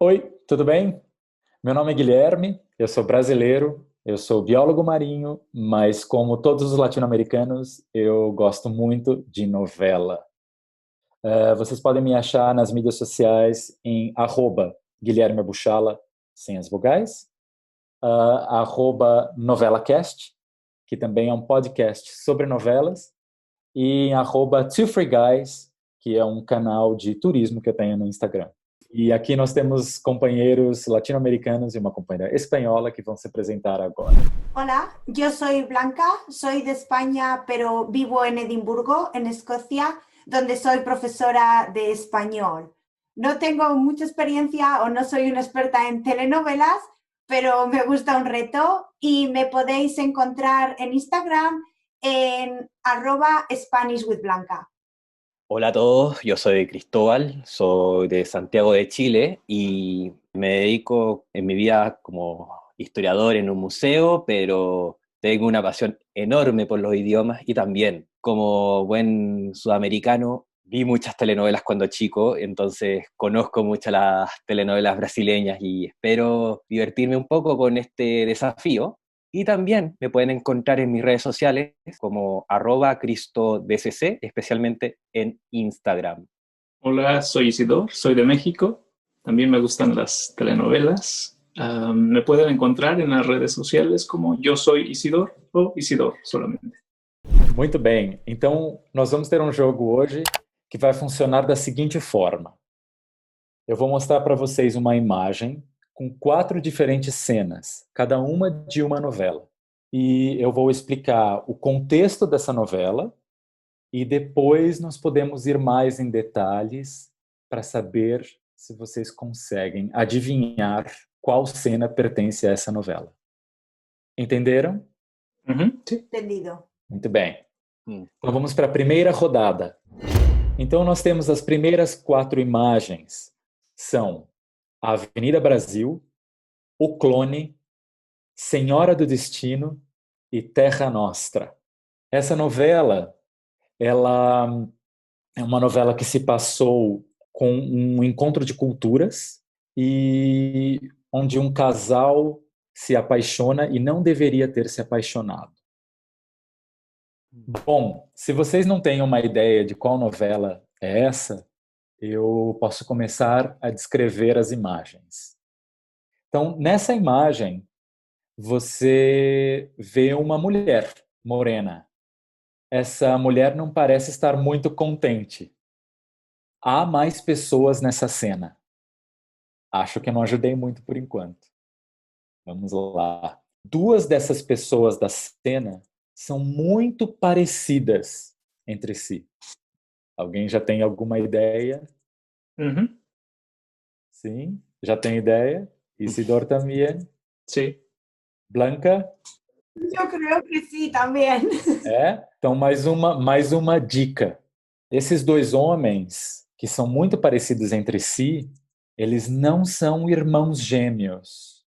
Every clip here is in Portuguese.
Oi, tudo bem? Meu nome é Guilherme, eu sou brasileiro, eu sou biólogo marinho, mas como todos os latino-americanos, eu gosto muito de novela. Vocês podem me achar nas mídias sociais em Guilherme Abuchala, sem as vogais, @NovelaCast, que também é um podcast sobre novelas, e em @TwoFreeGuys, que é um canal de turismo que eu tenho no Instagram. E aqui nós temos companheiros latino-americanos e uma companheira espanhola que vão se apresentar agora. Hola, yo soy Blanca, soy de España, pero vivo en Edimburgo, en Escocia, donde soy profesora de español. No tengo mucha experiencia o no soy una experta en telenovelas, pero me gusta un reto y me podéis encontrar en Instagram en @SpanishWithBlanca. Hola a todos, yo soy Cristóbal, soy de Santiago de Chile y me dedico en mi vida como historiador en un museo, pero tengo una pasión enorme por los idiomas y también como buen sudamericano vi muchas telenovelas cuando chico, entonces conozco muchas las telenovelas brasileñas y espero divertirme un poco con este desafío. Y también me pueden encontrar en mis redes sociales como @CristoDCC, especialmente en Instagram. Hola, soy Isidor, soy de México. También me gustan las telenovelas. Me pueden encontrar en las redes sociales como Yo Soy Isidor o Isidor solamente. Muito bem, então nós vamos ter um jogo hoje que vai funcionar da seguinte forma. Eu vou mostrar para vocês uma imagem com 4 diferentes cenas, cada uma de uma novela. E eu vou explicar o contexto dessa novela e depois nós podemos ir mais em detalhes para saber se vocês conseguem adivinhar qual cena pertence a essa novela. Entenderam? Sí. Entendido. Muito bem. Então vamos para a primeira rodada. Então nós temos as primeiras 4 imagens. São a Avenida Brasil, O Clone, Senhora do Destino e Terra Nostra. Essa novela, ela é uma novela que se passou com um encontro de culturas e onde um casal se apaixona e não deveria ter se apaixonado. Bom, se vocês não têm uma ideia de qual novela é essa, eu posso começar a descrever as imagens. Então, nessa imagem, você vê uma mulher morena. Essa mulher não parece estar muito contente. Há mais pessoas nessa cena. Acho que não ajudei muito por enquanto. Vamos lá. 2 dessas pessoas da cena são muito parecidas entre si. Alguém já tem alguma ideia? Sim? Já tem ideia? Isidor também? Sí. Blanca? Yo creo que sí, también. É? Então, mais uma dica. Esses 2 homens, que são muito parecidos entre si, eles não são irmãos gêmeos,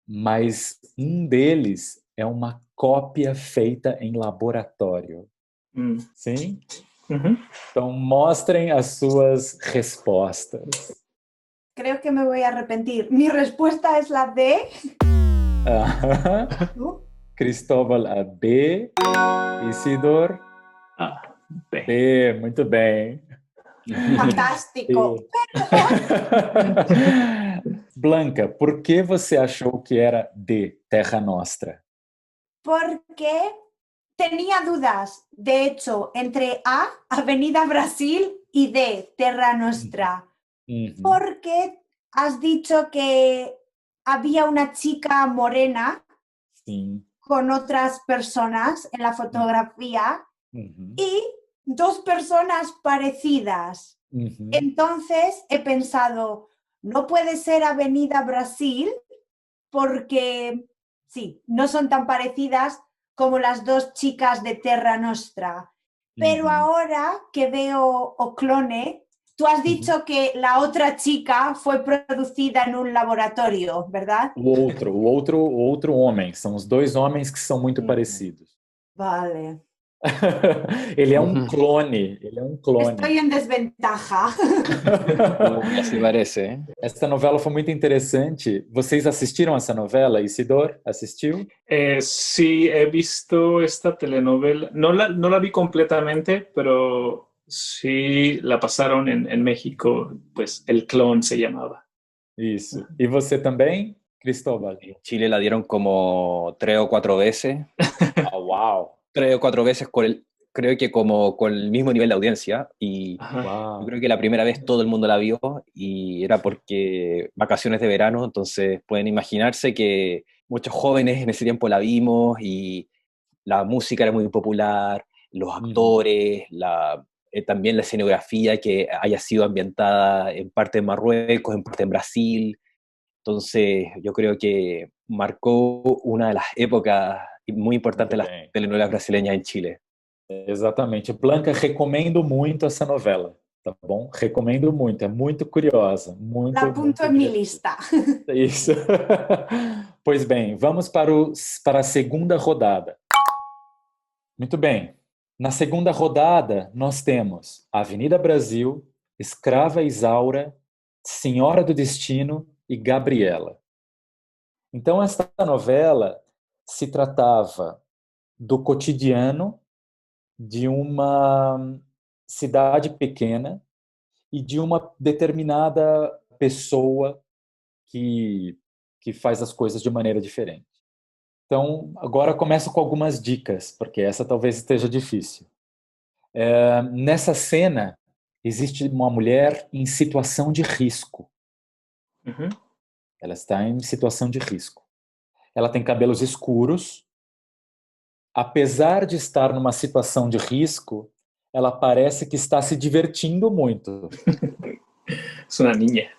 mas um deles é uma cópia feita em laboratório. Sim? Então, mostrem as suas respostas. Creo que me voy a arrepentir. Mi respuesta es la D. Cristóbal, a B. Isidor? B. B, muito bem. Fantástico. Blanca, por que você achou que era D, Terra Nostra? Porque tenía dudas, de hecho, entre A, Avenida Brasil, y D, Terra Nostra. Porque has dicho que había una chica morena Sim. con otras personas en la fotografía y 2 personas parecidas. Entonces he pensado, no puede ser Avenida Brasil porque sí, no son tan parecidas como las 2 chicas de Terra Nostra. Pero ahora que veo O Clone, tú has dicho que la otra chica fue producida en un laboratorio, ¿verdad? O outro homem. São os 2 homens que são muito parecidos. Vale. Ele é um clone. Ele é um clone. Estoy en desventaja. Así parece. Essa novela foi muito interessante. Vocês assistiram essa novela? Isidor, assistiu? Sí, he visto esta telenovela. No la vi completamente, pero sí la pasaron en México. Pues El Clon se llamaba. Isso. E você também, Cristóbal? En Chile la dieron como 3 o 4 veces. Oh, wow. 3 o 4 veces creo que como con el mismo nivel de audiencia. Y Wow. yo creo que la primera vez todo el mundo la vio y era porque vacaciones de verano, entonces pueden imaginarse que muchos jóvenes en ese tiempo la vimos y la música era muy popular, los actores, también la escenografía que haya sido ambientada en parte en Marruecos, en parte en Brasil. Entonces yo creo que marcó una de las épocas muy importantes de las telenovelas brasileñas en Chile. Exatamente. Blanca, recomendo muito essa novela, tá bom? Recomendo muito, é muito curiosa. Muito, La apunto en mi lista. Isso. Pois bem, vamos para a segunda rodada. Muito bem. Na segunda rodada, nós temos Avenida Brasil, Escrava Isaura, Senhora do Destino e Gabriela. Então, esta novela se tratava do cotidiano de uma cidade pequena e de uma determinada pessoa que faz as coisas de maneira diferente. Então, agora começo com algumas dicas, porque essa talvez esteja difícil. Nessa cena, existe uma mulher em situação de risco. Uhum. Ela está em situação de risco. Ela tem cabelos escuros. Apesar de estar numa situação de risco, ela parece que está se divertindo muito. Es una niña.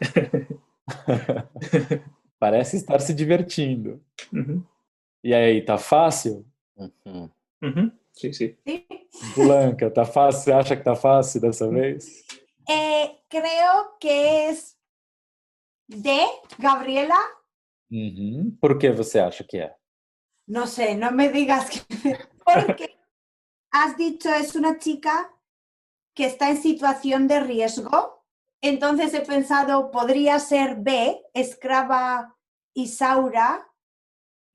Parece estar se divertindo. Uhum. E aí, tá fácil? Ujú. Uhum. Sí, sí. ¿Sí? Blanca, tá fácil? Você acha que tá fácil dessa vez? Creo que es de Gabriela. Uhum. Por que você acha que é? No sé, no me digas que... Porque has dicho es una chica que está en situación de riesgo. Entonces he pensado, podría ser B, Escrava Isaura.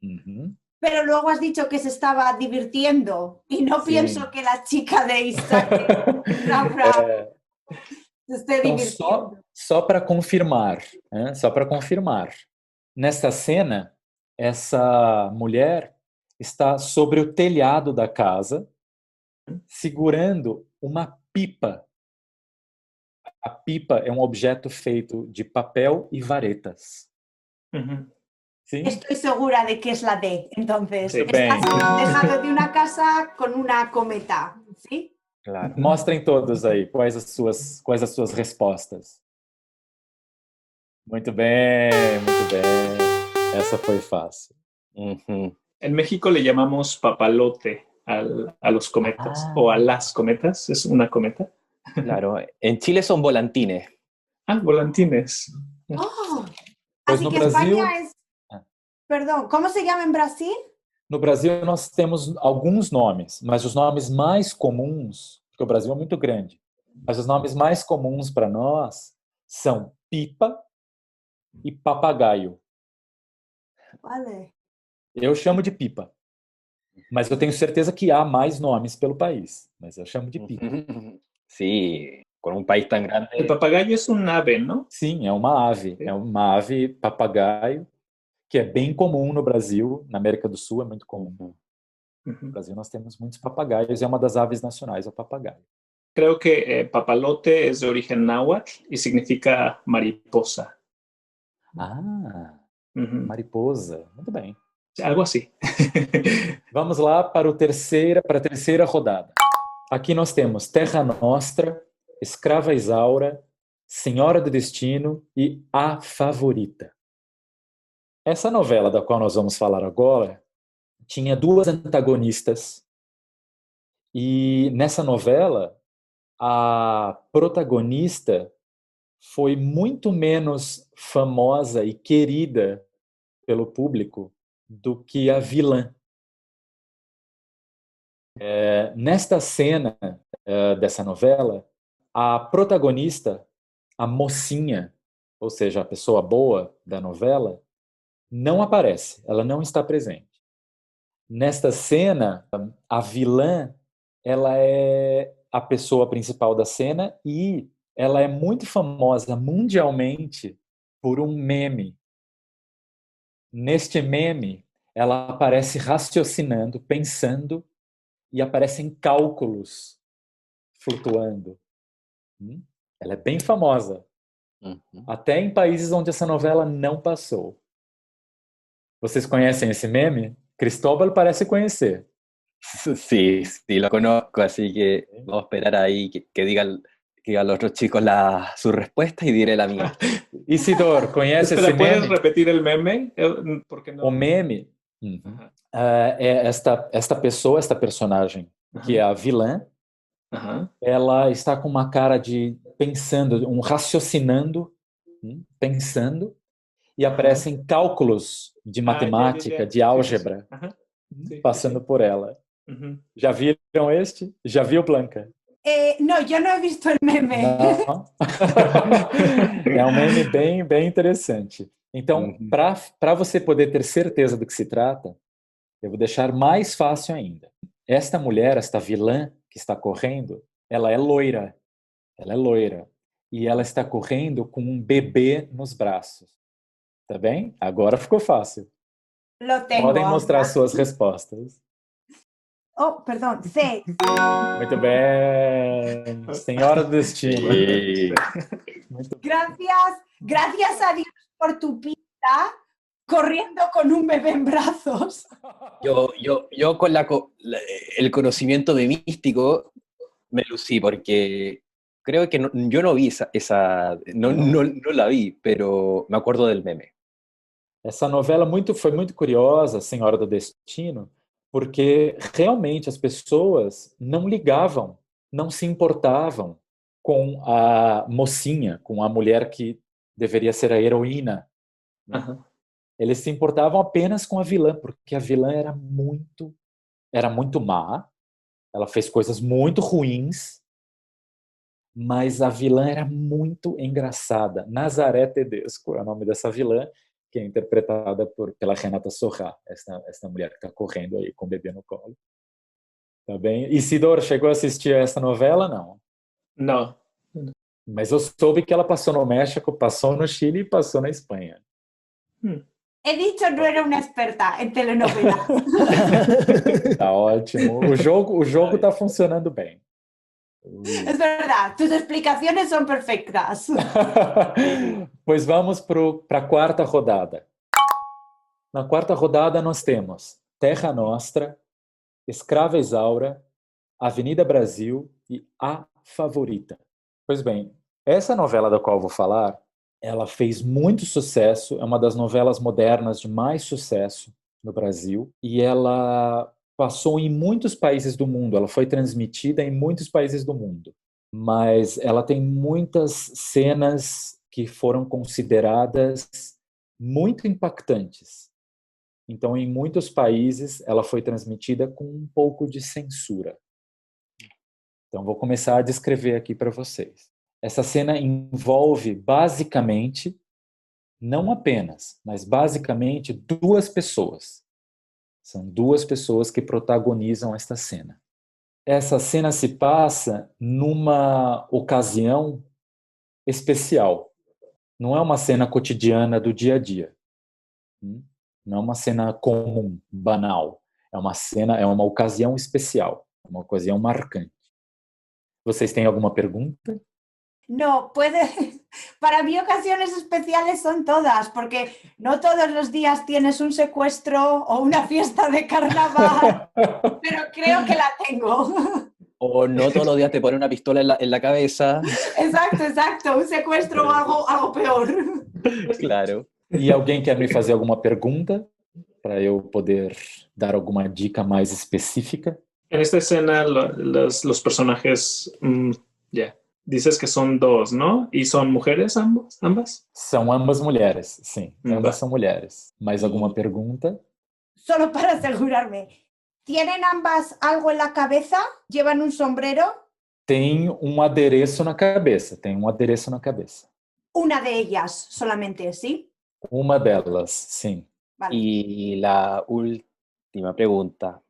Uhum. Pero luego has dicho que se estaba divirtiendo. Y no Sí. pienso que la chica de Isaura se esté Então, divirtiendo. só para confirmar, né? Só para confirmar. Nesta cena, essa mulher está sobre o telhado da casa, segurando uma pipa. A pipa é um objeto feito de papel e varetas. Uhum. ¿Sí? Estoy segura de que es la D. Entonces, Sí, estás bien. en un tejado de una casa con una cometa. ¿Sí? Claro. Mostrem todos aí quais as suas respostas. Muito bem, muito bem. Essa foi fácil. Ujú. En México le llamamos papalote a los cometas o a las cometas. Es una cometa. Claro. En Chile son volantines. Ah, volantines. Oh, Pois así no que Brasil, España es... Perdón, ¿cómo se llama en Brasil? no Brasil nós temos alguns nomes, mas os nomes mais comuns, porque o Brasil é muito grande, mas os nomes mais comuns para nós são pipa e papagaio. Vale. Eu chamo de pipa, mas eu tenho certeza que há mais nomes pelo país, mas eu chamo de pipa. Sí, con un país tan El grande. papagayo es un ave, ¿no? Sim, é uma ave papagaio, que é bem comum no Brasil, na América do Sul é muito comum. No Uhum. Brasil nós temos muitos papagaios, é uma das aves nacionais, é o papagaio. Creo que papalote es de origen náhuatl y significa mariposa. Ah, Uhum. mariposa, muito bem. Algo así. Vamos lá para a terceira rodada. Aqui nós temos Terra Nostra, Escrava Isaura, Senhora do Destino e A Favorita. Essa novela da qual nós vamos falar agora tinha duas antagonistas e nessa novela a protagonista foi muito menos famosa e querida pelo público do que a vilã. Nesta cena dessa novela, a protagonista, a mocinha, ou seja, a pessoa boa da novela, não aparece, ela não está presente. Nesta cena, a vilã, ela é a pessoa principal da cena e ela é muito famosa mundialmente por um meme. Neste meme, ela aparece raciocinando, pensando e aparecem cálculos flutuando. Ela é bem famosa. Até em países onde essa novela não passou. Vocês conhecem esse meme? Cristóbal parece conhecer. Sí, sí, lo conozco, así que vamos a esperar ahí que digan los otros chicos su respuesta y diré la mía. Isidor, conhece esse meme? ¿Puedes repetir el meme? Porque no... O meme é esta pessoa, esta personagem, que é a vilã. Ela está com uma cara de pensando, raciocinando, pensando, e aparecem cálculos de matemática, de álgebra, passando por ela. Já viram este? Já viu, Blanca? No, yo no he visto el meme. Não. É um meme bem, bem interessante. Então, para você poder ter certeza do que se trata, eu vou deixar mais fácil ainda. Esta mulher, esta vilã que está correndo, ela é loira. Ela é loira. E ela está correndo com um bebê nos braços. Tá bem? Agora ficou fácil. Podem mostrar suas respostas. Oh, perdón, C. Muito bem. Senhora do Destino. Gracias a Dios por tu pista, corriendo con un bebé en brazos. Yo con el conocimiento de místico me lucí, porque creo que yo no vi no la vi, pero me acuerdo del meme. Essa novela foi muito curiosa, Senhora do Destino, porque realmente as pessoas não ligavam, não se importavam com a mocinha, com a mulher que deveria ser a heroína. Eles se importavam apenas com a vilã, porque a vilã era muito má, ela fez coisas muito ruins, mas a vilã era muito engraçada. Nazaré Tedesco é o nome dessa vilã, que é interpretada pela Renata Sorrah, essa mulher que está correndo aí com o bebê no colo. Tá bem? Isidoro, chegou a assistir a essa novela? Não. Não. Mas eu soube que ela passou no México, passou no Chile e passou na Espanha. He dicho no era una experta en telenovelas. Tá ótimo. O jogo está funcionando bem. Es verdad, tus explicaciones son perfectas. Pois vamos para a quarta rodada. Na quarta rodada nós temos Terra Nostra, Escrava Isaura, Avenida Brasil e A Favorita. Pois bem, essa novela da qual eu vou falar, ela fez muito sucesso, é uma das novelas modernas de mais sucesso no Brasil, e ela passou em muitos países do mundo, ela foi transmitida em muitos países do mundo, mas ela tem muitas cenas que foram consideradas muito impactantes. Então, em muitos países, ela foi transmitida com um pouco de censura. Então, vou começar a descrever aqui para vocês. Essa cena envolve, basicamente, não apenas, mas basicamente, duas pessoas. São duas pessoas que protagonizam esta cena. Essa cena se passa numa ocasião especial. Não é uma cena cotidiana do dia a dia. Não é uma cena comum, banal. É uma ocasião especial, uma ocasião marcante. Vocês têm alguma pergunta? No, para mí ocasiones especiales son todas, porque no todos los días tienes un secuestro o una fiesta de carnaval, pero creo que la tengo. O no todos los días te ponen una pistola en la cabeza. Exacto, un secuestro o algo peor. Claro. E alguém quer me fazer alguma pergunta para eu poder dar alguma dica mais específica? En esta escena los personajes, dices que son dos, ¿no? ¿Y son mujeres ambas? São ambas mulheres, sim. Ambas são mulheres. Mais alguma pergunta? Solo para asegurarme. ¿Tienen ambas algo en la cabeza? ¿Llevan un sombrero? Tem um adereço na cabeça. Tem um adereço na cabeça. Una de ellas solamente, ¿sí? Uma delas, sim. Vale. Y la última pregunta,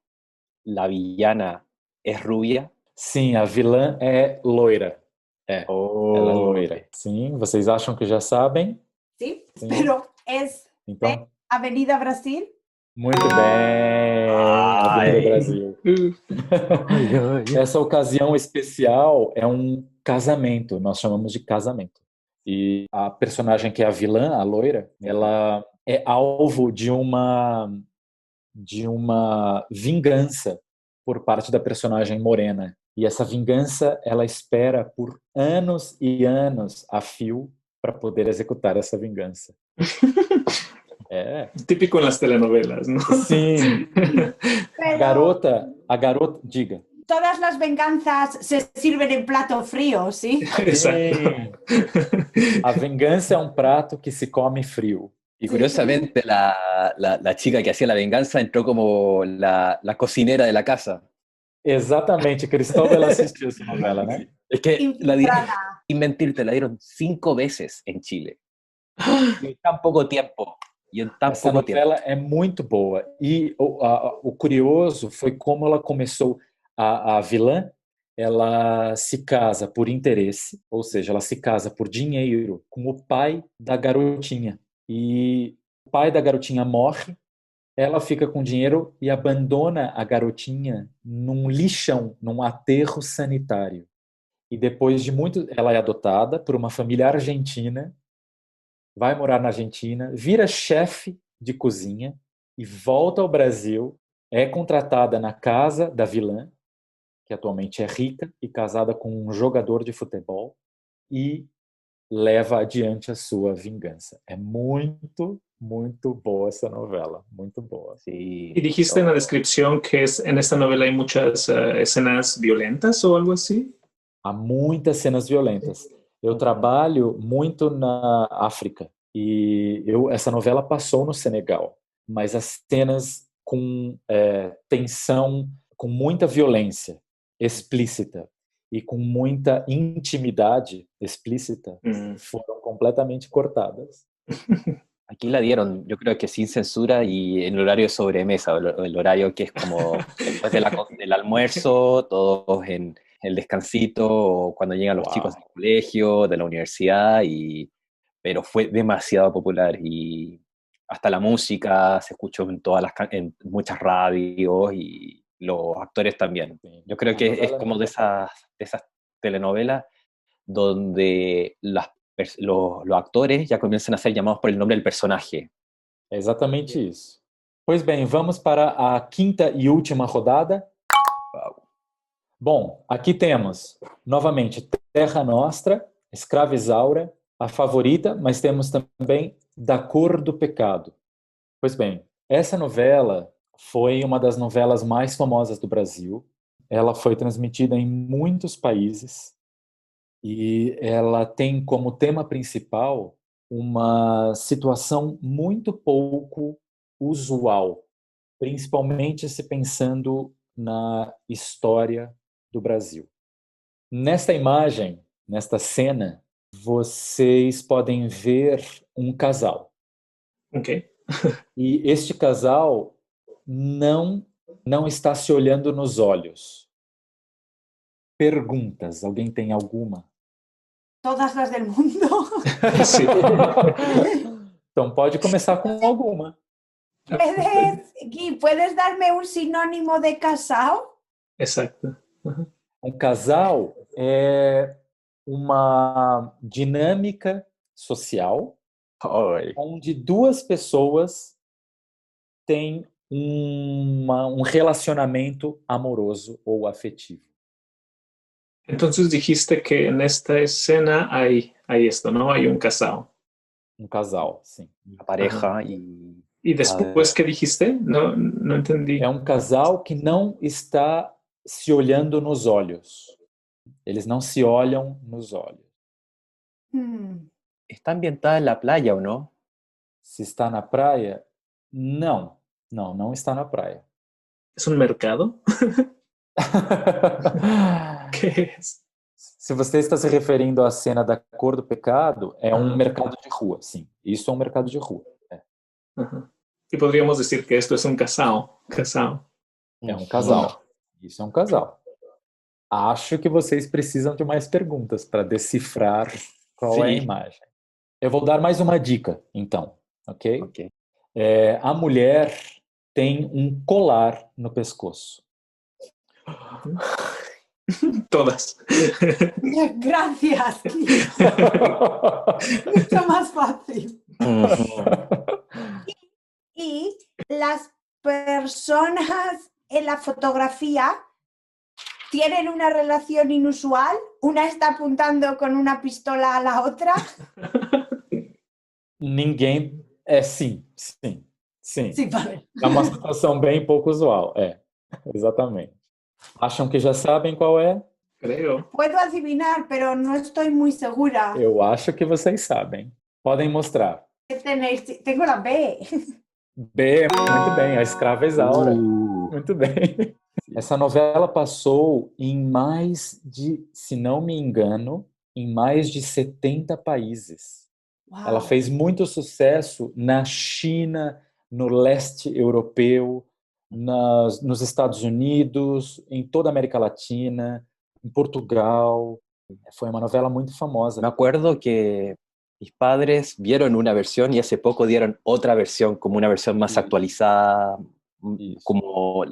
¿la villana es rubia? Sim, a vilã é loira. É, Oh, ela é loira. Sim, vocês acham que já sabem? Sí, Sim. pero es Então, Avenida Brasil. muito bem, Avenida Ai. Brasil. Essa ocasião especial é um casamento, nós chamamos de casamento. E a personagem que é a vilã, a loira, ela é alvo de uma vingança por parte da personagem morena. E essa vingança, ela espera por anos e anos a fio para poder executar essa vingança. É. Típico en las telenovelas, ¿no? Sim. Pero A garota, diga. todas las venganzas se sirven en plato frío, ¿sí? Exacto. A vingança é um prato que se come frio. Y curiosamente la chica que hacía la venganza entró como la cocinera de la casa. Exatamente, Cristóbal assistiu essa novela, né? Es que la dieron, Infiltrada. sin mentirte, la dieron 5 veces en Chile. Y en tan poco tiempo. Essa novela é muito boa. E o curioso foi como ela começou. A vilã, ela se casa por interesse, ou seja, ela se casa por dinheiro com o pai da garotinha. E o pai da garotinha morre, ela fica com dinheiro e abandona a garotinha num lixão, num aterro sanitário. E depois de muito... Ela é adotada por uma família argentina, vai morar na Argentina, vira chefe de cozinha e volta ao Brasil, é contratada na casa da vilã, que atualmente é rica e casada com um jogador de futebol, e leva adiante a sua vingança. É muito, muito boa essa novela, muito boa. Sí. Y dijiste en la descripción que en esta novela hay muchas escenas violentas o algo así. Há muitas cenas violentas. Eu trabalho muito na África e essa novela passou no Senegal, mas as cenas com tensão, com muita violência explícita e com muita intimidade explícita foram completamente cortadas. Aquí la dieron, yo creo que sin censura y en el horario de sobremesa, el horario que es como después del almuerzo, todos en el descansito, o cuando llegan los chicos del colegio, de la universidad, pero fue demasiado popular y hasta la música se escuchó en muchas radios y los actores también. Yo creo que es como de esas telenovelas donde los atores já começam a ser chamados por el nombre del personagem. É exatamente isso. Pois bem, vamos para a quinta e última rodada. Bom, aqui temos, novamente, Terra Nostra, Escrava Isaura, A Favorita, mas temos também Da Cor do Pecado. Pois bem, essa novela foi uma das novelas mais famosas do Brasil. Ela foi transmitida em muitos países. E ela tem como tema principal uma situação muito pouco usual, principalmente se pensando na história do Brasil. Nesta imagem, nesta cena, vocês podem ver um casal. Ok. E este casal não está se olhando nos olhos. Perguntas, alguém tem alguma? Todas las del mundo. Sí. Então pode começar com alguma. ¿Puedes darme un sinónimo de casado? Exacto. Um casal é uma dinâmica social onde duas pessoas têm um relacionamento amoroso ou afetivo. Entonces dijiste que en esta escena hay esto, ¿no? Hay un casado. Um casal, sim. Una pareja ¿Y después qué dijiste? No entendí. É um casal que não está se olhando nos olhos. Eles não se olham nos olhos. Está ambientada en la playa, ¿o no? Se está na praia? Não está na praia. ¿Es un mercado? ¿Qué es? Se você está se referindo à cena da cor do pecado, é um mercado de rua, sim. Isso é um mercado de rua. É. E poderíamos dizer que esto es un casal. Casal. É um casal. Isso é um casal. Acho que vocês precisam de mais perguntas para decifrar qual é a imagem. Eu vou dar mais uma dica, então. Ok? A mulher tem um colar no pescoço. Todas. Gracias. Mucho más fácil. Y las personas en la fotografía tienen una relación inusual. Una está apuntando con una pistola a la otra. Ninguém... sim. Sí, vale. É uma situação bem pouco usual. Exatamente. Acham que já sabem qual é? Creo. Puedo adivinar, pero no estoy muy segura. Eu acho que vocês sabem. Podem mostrar. Tengo la B. B, muito bem. A escrava Isaura. Muito bem. Essa novela passou em mais de, se não me engano, em mais de 70 países. Uau. Ela fez muito sucesso na China, no leste europeu, nos Estados Unidos, em toda a América Latina, em Portugal. Foi uma novela muito famosa. Me acuerdo que mis padres vieron una versión y hace poco dieron otra versión, como una versión más actualizada, como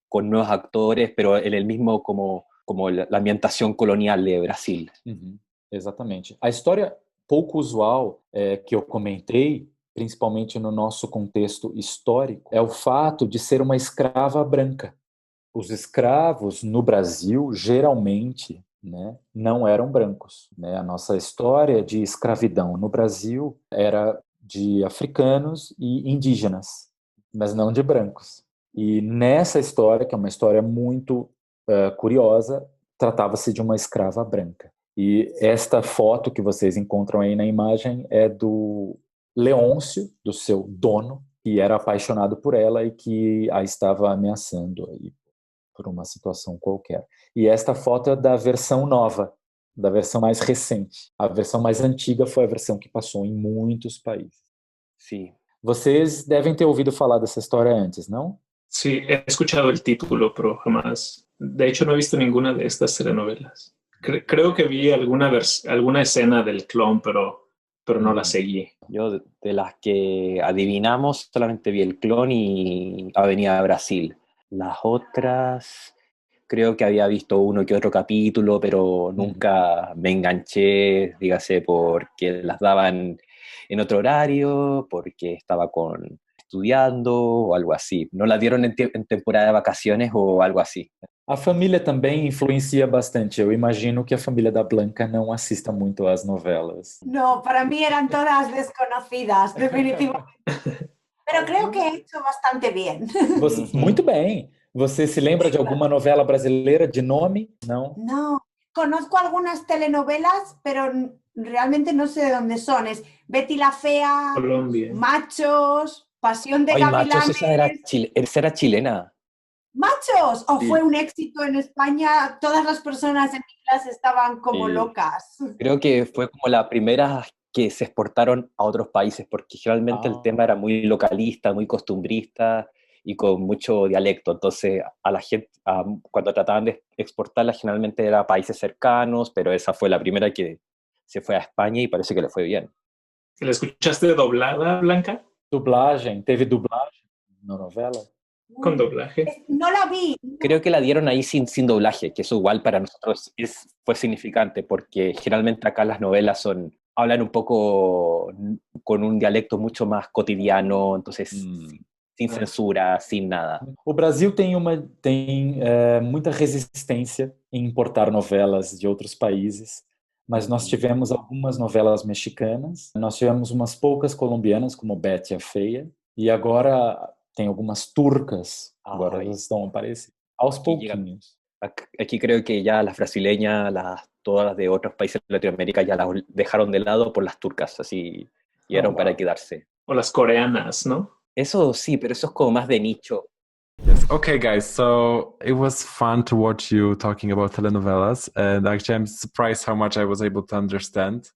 con nuevos actores, pero en el mismo como la ambientación colonial de Brasil. Exatamente. A história pouco usual que eu comentei, principalmente no nosso contexto histórico, é o fato de ser uma escrava branca. Os escravos no Brasil, geralmente, né, não eram brancos. Né? A nossa história de escravidão no Brasil era de africanos e indígenas, mas não de brancos. E nessa história, que é uma história muito curiosa, tratava-se de uma escrava branca. E esta foto que vocês encontram aí na imagem é do Leôncio, do seu dono, que era apaixonado por ela e que a estava ameaçando aí por uma situação qualquer. E esta foto é da versão nova, da versão mais recente. A versão mais antiga foi a versão que passou em muitos países. Sim. Vocês devem ter ouvido falar dessa história antes, não? Sí, he escuchado el título, pero jamás. De hecho, no he visto ninguna de estas telenovelas. Creo que vi alguna escena del clon, pero no la seguí. Yo de las que adivinamos solamente vi el clon y Avenida Brasil. Las otras creo que había visto uno que otro capítulo, pero nunca me enganché, dígase, porque las daban en otro horario, porque estaba estudiando o algo así. No las dieron en temporada de vacaciones o algo así. A família também influencia bastante. Eu imagino que a família da Blanca não assista muito às novelas. No, para mí eran todas desconocidas, definitivamente. Pero creo que he hecho bastante bien. Muito bem. Você se lembra de alguma novela brasileira de nome? Não? No, conozco algunas telenovelas, pero realmente no sé de dónde son. Es Betty la Fea, Colombia. Machos, Pasión de Gavilanes. Machos, esa era chilena. ¡Machos! Sí. Fue un éxito en España. Todas las personas en mi clase estaban como locas. Creo que fue como la primera que se exportaron a otros países, porque generalmente el tema era muy localista, muy costumbrista y con mucho dialecto. Entonces, a la gente, cuando trataban de exportarla, generalmente era a países cercanos, pero esa fue la primera que se fue a España y parece que le fue bien. ¿La escuchaste doblada, Blanca? Dublagem. Teve dublagem na novela? Con doblaje. No la vi. Creo que la dieron ahí sin doblaje, que eso igual para nosotros fue significante, porque generalmente acá las novelas hablan un poco con un dialecto mucho más cotidiano, entonces sin censura, sin nada. O Brasil tem muita resistência em importar novelas de outros países, mas nós tivemos algumas novelas mexicanas, nós tivemos umas poucas colombianas, como Betty a Feia, e agora tem algumas turcas, agora elas estão aparecendo, aos pouquinhos. Aquí creo que ya las brasileñas, todas las de otros países de Latinoamérica ya las dejaron de lado por las turcas, así llegaron para quedarse. O las coreanas, ¿no? Eso sí, pero eso es como más de nicho. Yes. Okay, guys. So it was fun to watch you talking about telenovelas, and actually, I'm surprised how much I was able to understand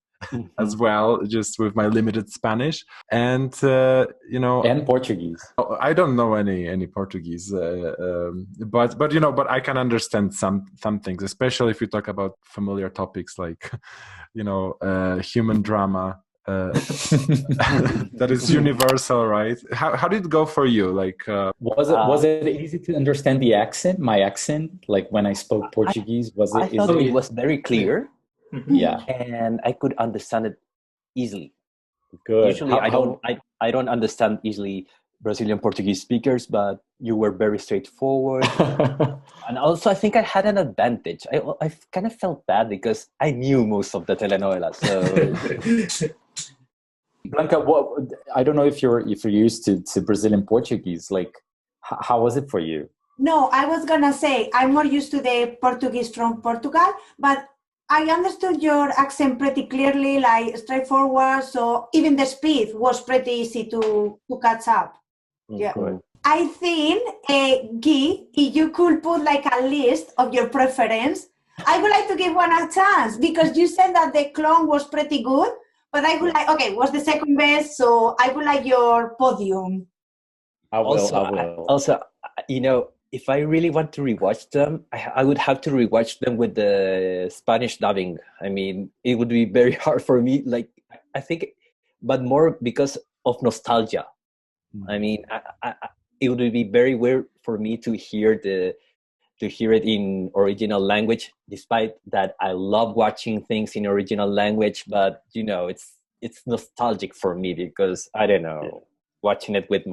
as well, just with my limited Spanish. And and Portuguese. I don't know any Portuguese, but I can understand some things, especially if you talk about familiar topics like, human drama. That is universal, right? How did it go for you? Like, was it easy to understand the accent? My accent, like when I spoke Portuguese, I thought it was very clear. Yeah, and I could understand it easily. Good. Usually, I don't understand easily Brazilian Portuguese speakers, but you were very straightforward. And also, I think I had an advantage. I kind of felt bad because I knew most of the telenovelas. So. Blanca, I don't know if you're used to Brazilian Portuguese. Like, how was it for you? No, I was gonna say I'm more used to the Portuguese from Portugal, but I understood your accent pretty clearly, like straightforward. So even the speed was pretty easy to catch up. Yeah. Good. I think, Guy, if you could put like a list of your preference, I would like to give one a chance because you said that the clone was pretty good. But I would like, was the second best, so I would like your podium. I will. Also, if I really want to rewatch them, I would have to rewatch them with the Spanish dubbing. I mean, it would be very hard for me, like, I think, but more because of nostalgia. Mm-hmm. I mean, it would be very weird for me to hear it in original language, despite that I love watching things in original language, but it's nostalgic for me because I don't know, watching it with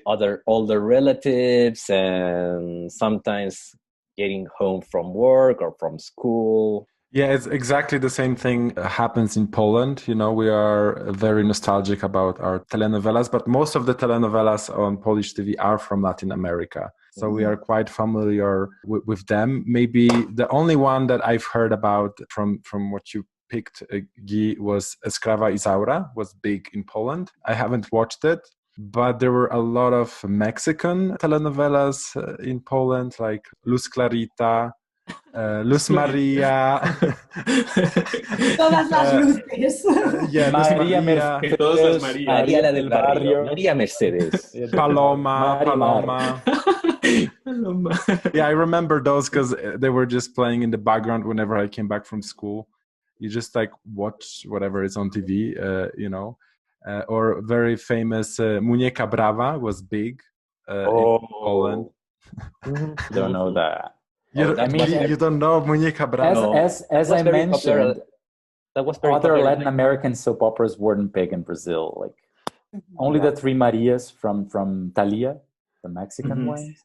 other older relatives and sometimes getting home from work or from school. Yeah, it's exactly the same thing happens in Poland. We are very nostalgic about our telenovelas, but most of the telenovelas on Polish TV are from Latin America. So we are quite familiar with them. Maybe the only one that I've heard about from what you picked, Guy, was Escrava Isaura, was big in Poland. I haven't watched it, but there were a lot of Mexican telenovelas in Poland, like Luz Clarita, Luz Maria. Todas las luces. Yeah, Luz Maria. Todas las María. María la del barrio. María Mercedes. Paloma. Yeah, I remember those because they were just playing in the background whenever I came back from school. You just like watch whatever is on TV, or very famous Muñeca Brava was big in Poland. Don't know that. You don't know Muñeca Brava? As I mentioned, that was very other Latin American soap operas weren't big in Brazil. Like only the Three Marias from Thalia, the Mexican ones.